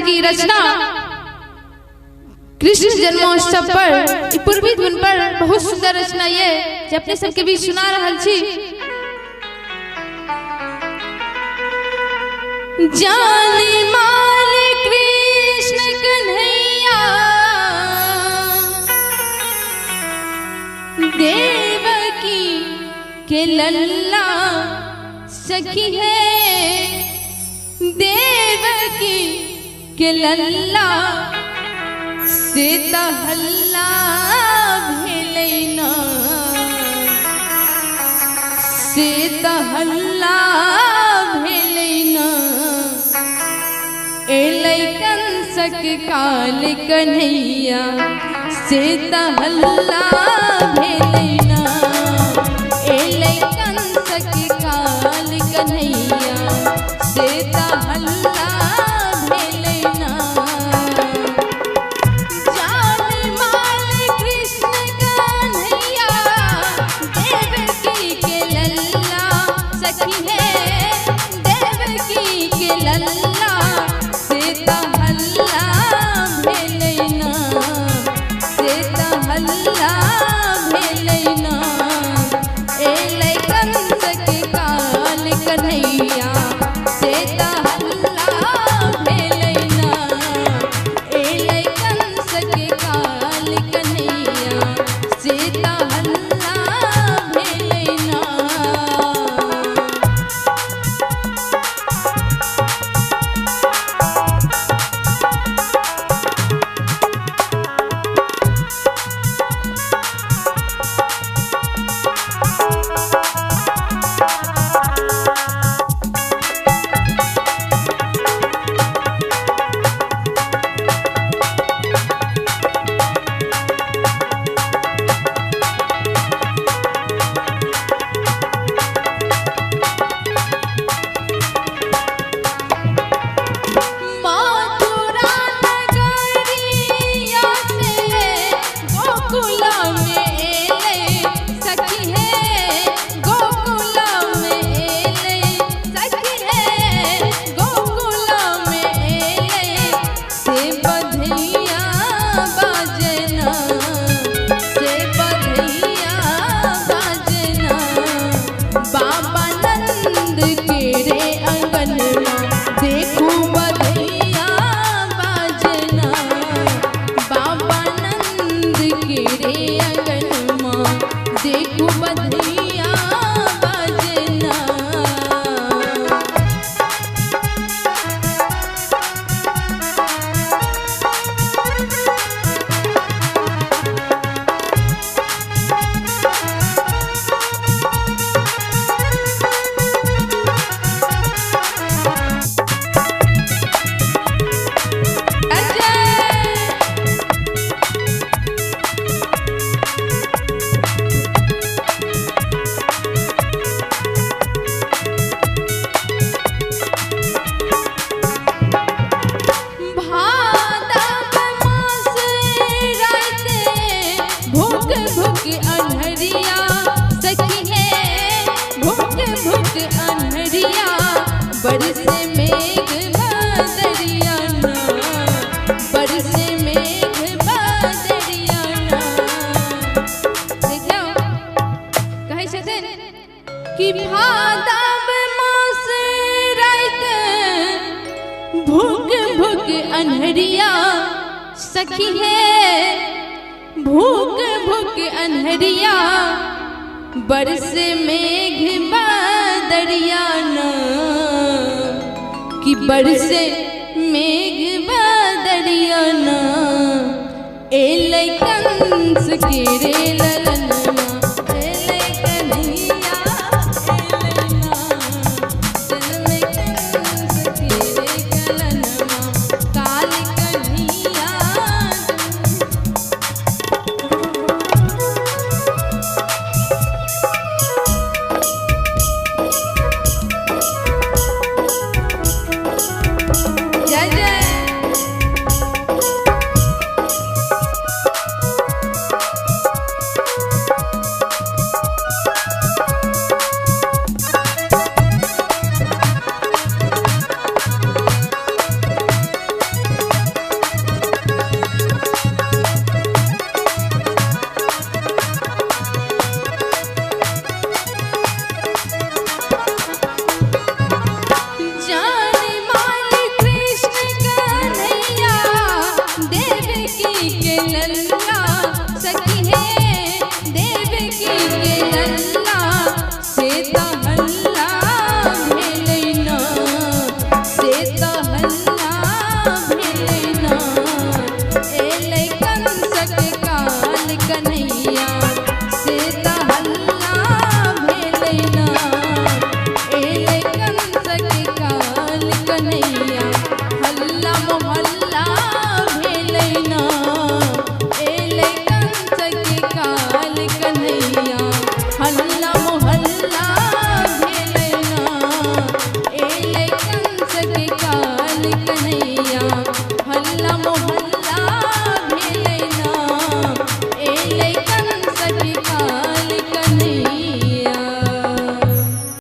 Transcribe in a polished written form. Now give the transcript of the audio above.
की रचना कृष्ण जन्मोत्सव पर पूर्वी धुन पर बहुत सुंदर रचना ये जे अपने सबके बीच सुना रहल छी। जानी माल कृष्ण कन्हैया देवकी के लल्ला सखी है, देवकी के लल्ला सीता हल्ला भेलैना, सीता हल्ला भेलैना, एलै कंसक काल कन्हैया सीता हल्ला भेलैना, एलै कंसक काल कन्हैया सीता हल्ला भेलैना। जानी माल कृष्ण कन्हैया देवकी के लल्ला सखी है, देवकी के लल्ला सीता हल्ला भेलैना, सीता हल्ला भेलैना, एलै कंसक काल कन्हैया सीता हल्ला भेलैना, एलै कंसक काल कन्हैया सीता हल्ला भेलैना। मथुरा नगरिया से गोकुल में एलै सखी है, गोकुल में एलै सखी है, गोकुल में एलै से बधैया बाजना, से बधैया बाजना, बाबा नंद के रे अंगनमा देखू बधैया बाजना, बाबा नंद के रे अंगनमा देखू बधैया बाजना। भादव मास राते भूख भूख अन्हरिया सखी है, भूख भूख अन्हरिया बरसे मेघ बदरिया ना, बरसे मेघ बदरिया ना। देखियो कहै छथिन कि भादव मास राते भूख भूख अन्हरिया सखी है, भूख भूख अन्हरिया बरसे मेघ बदरिया ना, कि बरसे मेघ बदरिया ना, एलै कंस के रे ललनमा, एलै कन्हैया एलैना, जन्म कंस के रे ललनमा काल कन्हैया। जय जय लल्ला सखी है देवकी के लल्ला सीता हल्ला भेलैना सीता हल्ला भेलैना एलै कंसक काल कन्हैया सीता हल्ला भेलैना एलै कंसक काल कन्हैया हल्ला मोहल्ला